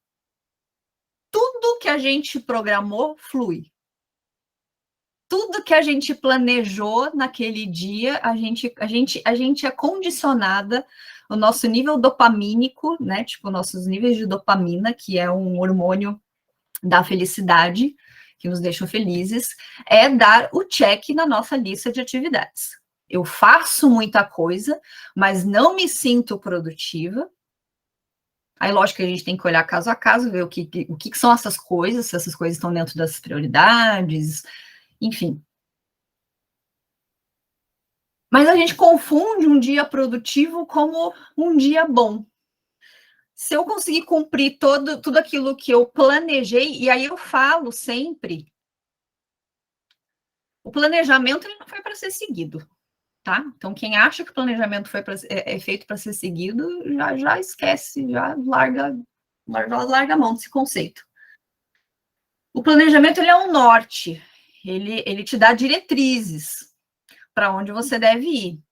A: tudo que a gente programou flui. Tudo que a gente planejou naquele dia, a gente é condicionada, o nosso nível dopamínico, né? Tipo, nossos níveis de dopamina, que é um hormônio da felicidade, que nos deixam felizes, é dar o check na nossa lista de atividades. Eu faço muita coisa, mas não me sinto produtiva. Aí, lógico que a gente tem que olhar caso a caso, ver o que são essas coisas, se essas coisas estão dentro das prioridades, enfim. Mas a gente confunde um dia produtivo como um dia bom. Se eu conseguir cumprir tudo aquilo que eu planejei, e aí eu falo sempre, o planejamento ele não foi para ser seguido, tá? Então, quem acha que o planejamento é feito para ser seguido, já esquece, já larga a mão desse conceito. O planejamento ele é um norte, ele te dá diretrizes para onde você deve ir.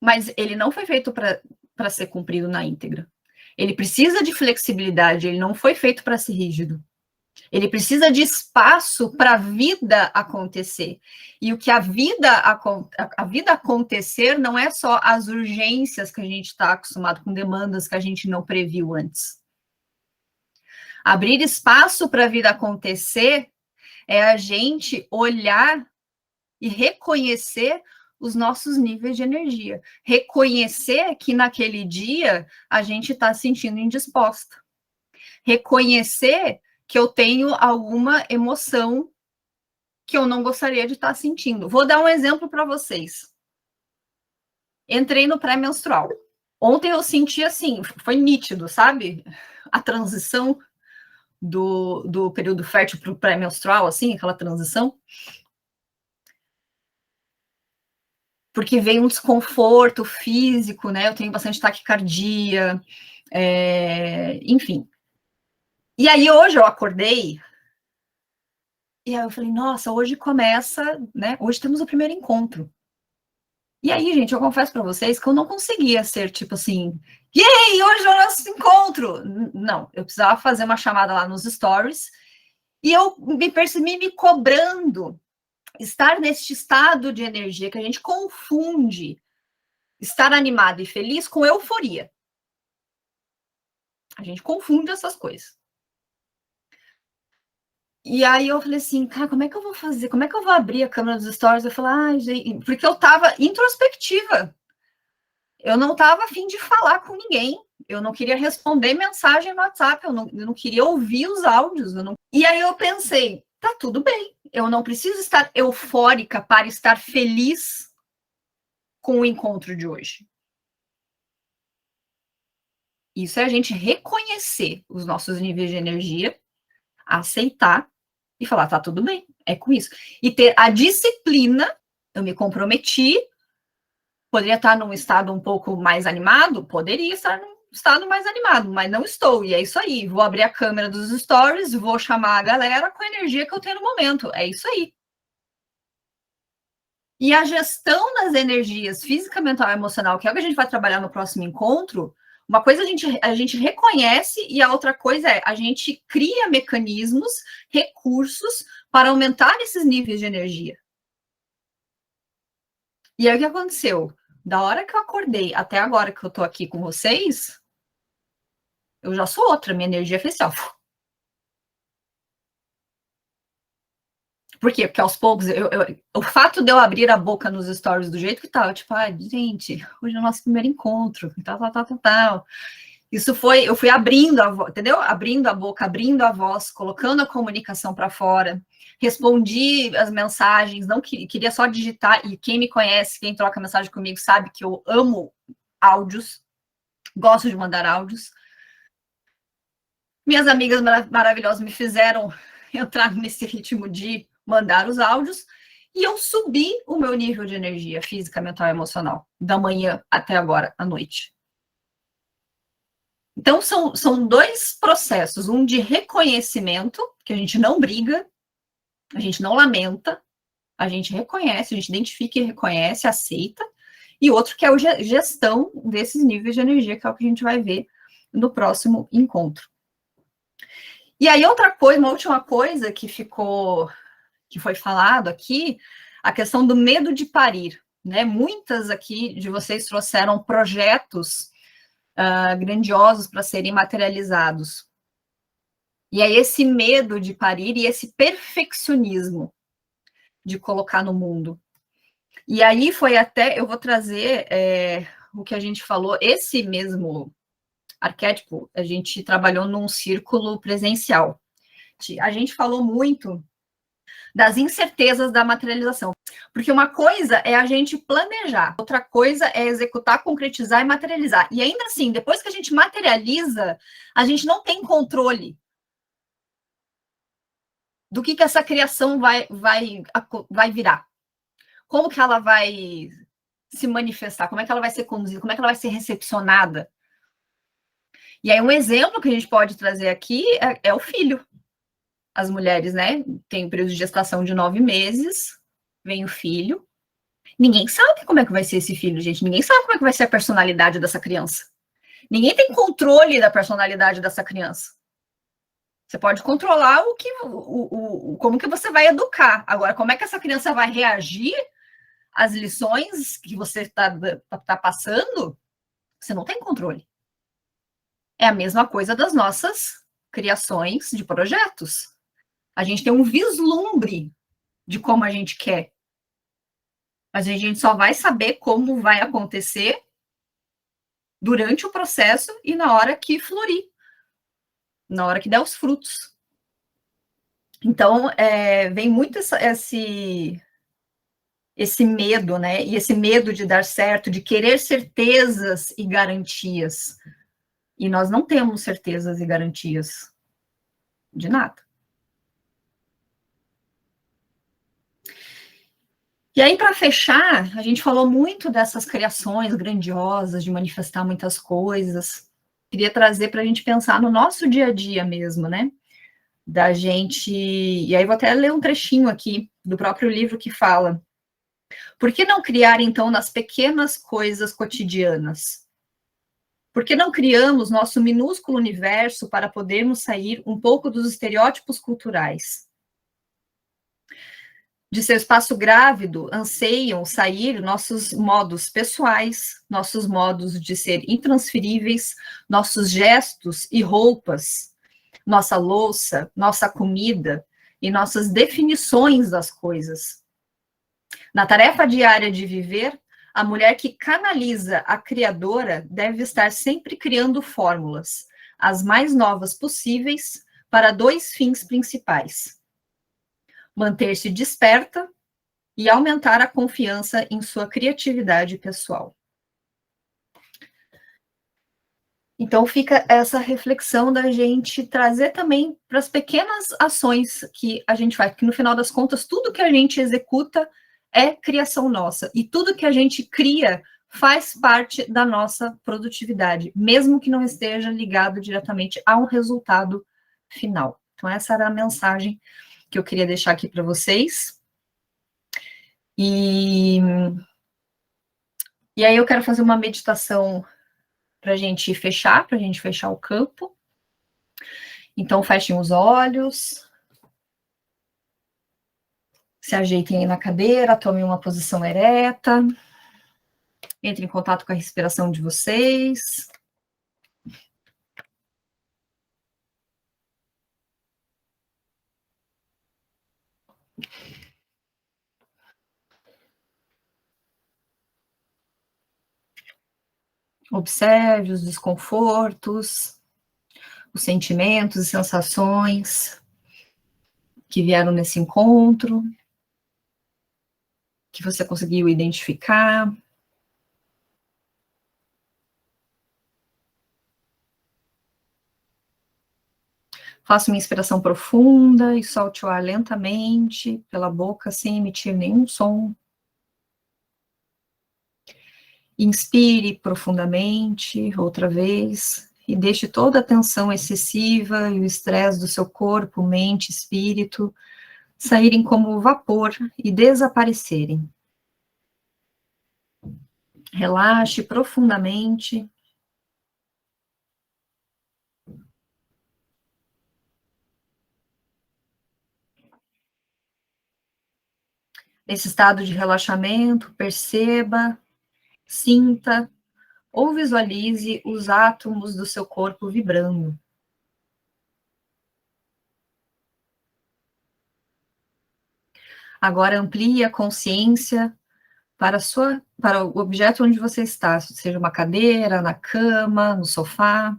A: Mas ele não foi feito para ser cumprido na íntegra. Ele precisa de flexibilidade, ele não foi feito para ser rígido. Ele precisa de espaço para a vida acontecer. E o que a vida acontecer não é só as urgências que a gente está acostumado com, demandas que a gente não previu antes. Abrir espaço para a vida acontecer é a gente olhar e reconhecer os nossos níveis de energia. Reconhecer que naquele dia a gente está se sentindo indisposta. Reconhecer que eu tenho alguma emoção que eu não gostaria de estar sentindo. Vou dar um exemplo para vocês. Entrei no pré-menstrual. Ontem eu senti assim, foi nítido, sabe? A transição do período fértil para o pré-menstrual, assim, aquela transição. Porque veio um desconforto físico, né? Eu tenho bastante taquicardia, enfim. E aí hoje eu acordei, e aí eu falei, nossa, hoje começa, né? Hoje temos o primeiro encontro. E aí, gente, eu confesso para vocês que eu não conseguia ser tipo assim, yay, hoje é o nosso encontro. Não, eu precisava fazer uma chamada lá nos stories, e eu me percebi me cobrando estar neste estado de energia que a gente confunde estar animado e feliz com euforia. A gente confunde essas coisas. E aí eu falei assim, cara, como é que eu vou fazer? Como é que eu vou abrir a câmera dos stories? Eu falei, ai, gente, porque eu tava introspectiva. Eu não tava afim de falar com ninguém. Eu não queria responder mensagem no WhatsApp, eu não queria ouvir os áudios. E aí eu pensei, tá tudo bem. Eu não preciso estar eufórica para estar feliz com o encontro de hoje. Isso é a gente reconhecer os nossos níveis de energia, aceitar e falar, tá tudo bem, é com isso. E ter a disciplina, eu me comprometi, poderia estar num estado um pouco mais animado? Poderia estar num estado mais animado, mas não estou, e é isso aí. Vou abrir a câmera dos stories, vou chamar a galera com a energia que eu tenho no momento, é isso aí. E a gestão das energias física, mental e emocional, que é o que a gente vai trabalhar no próximo encontro, uma coisa a gente reconhece e a outra coisa é a gente cria mecanismos, recursos para aumentar esses níveis de energia. E aí o que aconteceu? Da hora que eu acordei até agora que eu tô aqui com vocês, eu já sou outra, minha energia fez assim, ó. Por quê? Porque aos poucos, o fato de eu abrir a boca nos stories do jeito que tava, tipo, gente, hoje é o nosso primeiro encontro, tal. Isso foi, eu fui abrindo a voz, entendeu? Abrindo a boca, abrindo a voz, colocando a comunicação para fora. Respondi as mensagens, não queria só digitar, e quem me conhece, quem troca mensagem comigo, sabe que eu amo áudios, gosto de mandar áudios. Minhas amigas maravilhosas me fizeram entrar nesse ritmo de mandar os áudios, e eu subi o meu nível de energia física, mental e emocional, da manhã até agora, à noite. Então, são dois processos, um de reconhecimento, que a gente não briga, a gente não lamenta, a gente reconhece, a gente identifica e reconhece, aceita, e outro que é a gestão desses níveis de energia, que é o que a gente vai ver no próximo encontro. E aí, outra coisa, uma última coisa que foi falado aqui, a questão do medo de parir, né? Muitas aqui de vocês trouxeram projetos grandiosos para serem materializados. E é esse medo de parir e esse perfeccionismo de colocar no mundo. E aí foi até, eu vou trazer o que a gente falou, esse mesmo arquétipo, a gente trabalhou num círculo presencial. A gente falou muito das incertezas da materialização. Porque uma coisa é a gente planejar, outra coisa é executar, concretizar e materializar. E ainda assim, depois que a gente materializa, a gente não tem controle do que essa criação vai virar. Como que ela vai se manifestar, como é que ela vai ser conduzida, como é que ela vai ser recepcionada. E aí um exemplo que a gente pode trazer aqui é o filho. As mulheres, né, têm um período de gestação de 9 meses, vem o filho. Ninguém sabe como é que vai ser esse filho, gente. Ninguém sabe como é que vai ser a personalidade dessa criança. Ninguém tem controle da personalidade dessa criança. Você pode controlar como que você vai educar. Agora, como é que essa criança vai reagir às lições que você tá passando, você não tem controle. É a mesma coisa das nossas criações de projetos. A gente tem um vislumbre de como a gente quer. Mas a gente só vai saber como vai acontecer durante o processo e na hora que florir, na hora que der os frutos. Então, vem muito esse medo, né? E esse medo de dar certo, de querer certezas e garantias. E nós não temos certezas e garantias de nada. E aí, para fechar, a gente falou muito dessas criações grandiosas, de manifestar muitas coisas. Queria trazer para a gente pensar no nosso dia a dia mesmo, né? Da gente. E aí, vou até ler um trechinho aqui do próprio livro que fala: por que não criar, então, nas pequenas coisas cotidianas? Por que não criamos nosso minúsculo universo para podermos sair um pouco dos estereótipos culturais? De seu espaço grávido, anseiam sair nossos modos pessoais, nossos modos de ser intransferíveis, nossos gestos e roupas, nossa louça, nossa comida e nossas definições das coisas. Na tarefa diária de viver, a mulher que canaliza a criadora deve estar sempre criando fórmulas, as mais novas possíveis, para 2 fins principais: manter-se desperta e aumentar a confiança em sua criatividade pessoal. Então fica essa reflexão da gente trazer também para as pequenas ações que a gente faz, porque no final das contas tudo que a gente executa é criação nossa, e tudo que a gente cria faz parte da nossa produtividade, mesmo que não esteja ligado diretamente a um resultado final. Então essa era a mensagem que eu queria deixar aqui para vocês. E aí eu quero fazer uma meditação para a gente fechar o campo. Então, fechem os olhos, se ajeitem aí na cadeira, tomem uma posição ereta, entrem em contato com a respiração de vocês. Observe os desconfortos, os sentimentos e sensações que vieram nesse encontro, que você conseguiu identificar. Faça uma inspiração profunda e solte o ar lentamente pela boca, sem emitir nenhum som. Inspire profundamente, outra vez, e deixe toda a tensão excessiva e o estresse do seu corpo, mente, espírito saírem como vapor e desaparecerem. Relaxe profundamente. Nesse estado de relaxamento, perceba, sinta ou visualize os átomos do seu corpo vibrando. Agora amplie a consciência para o objeto onde você está, seja uma cadeira, na cama, no sofá.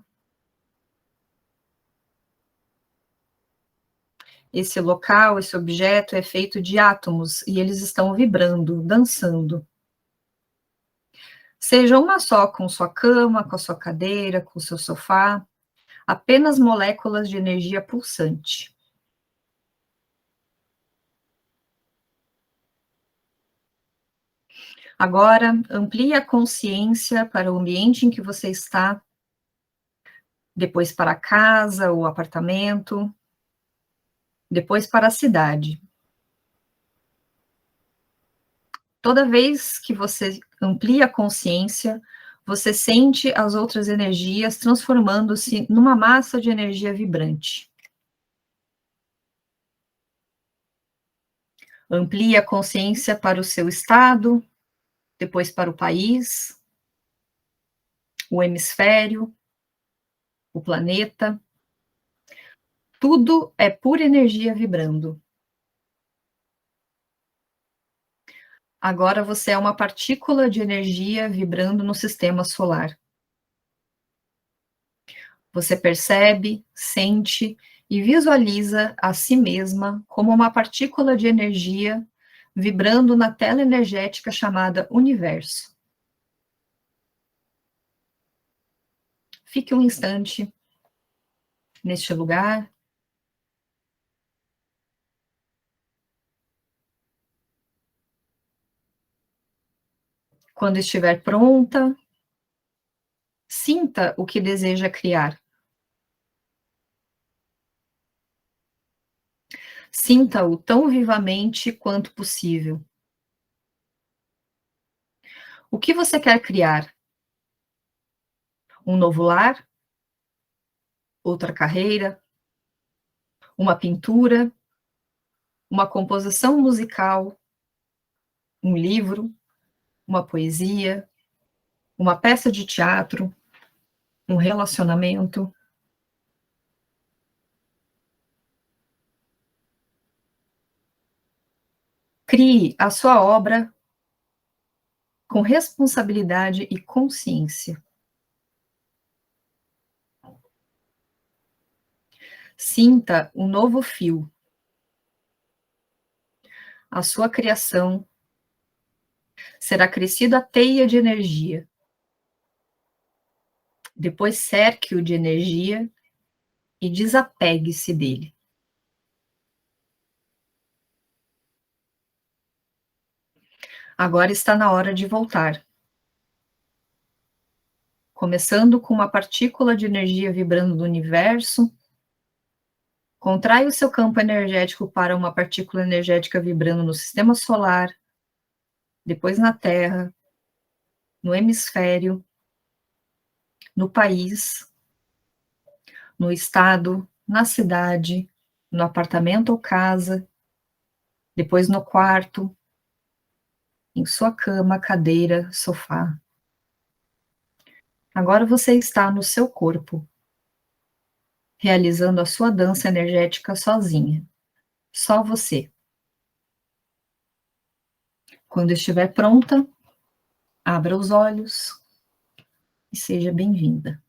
A: Esse local, esse objeto é feito de átomos e eles estão vibrando, dançando. Seja uma só com sua cama, com a sua cadeira, com o seu sofá, apenas moléculas de energia pulsante. Agora, amplie a consciência para o ambiente em que você está, depois para a casa ou apartamento, depois para a cidade. Toda vez que você amplia a consciência, você sente as outras energias transformando-se numa massa de energia vibrante. Amplie a consciência para o seu estado, depois para o país, o hemisfério, o planeta. Tudo é pura energia vibrando. Agora você é uma partícula de energia vibrando no sistema solar. Você percebe, sente e visualiza a si mesma como uma partícula de energia vibrando na tela energética chamada universo. Fique um instante neste lugar. Quando estiver pronta, sinta o que deseja criar. Sinta-o tão vivamente quanto possível. O que você quer criar? Um novo lar? Outra carreira? Uma pintura? Uma composição musical? Um livro? Uma poesia? Uma peça de teatro? Um relacionamento? Crie a sua obra com responsabilidade e consciência. Sinta um novo fio. A sua criação será crescida a teia de energia. Depois cerque-o de energia e desapegue-se dele. Agora está na hora de voltar. Começando com uma partícula de energia vibrando no universo, contrai o seu campo energético para uma partícula energética vibrando no sistema solar, depois na Terra, no hemisfério, no país, no estado, na cidade, no apartamento ou casa, depois no quarto, em sua cama, cadeira, sofá. Agora você está no seu corpo, realizando a sua dança energética sozinha, só você. Quando estiver pronta, abra os olhos e seja bem-vinda.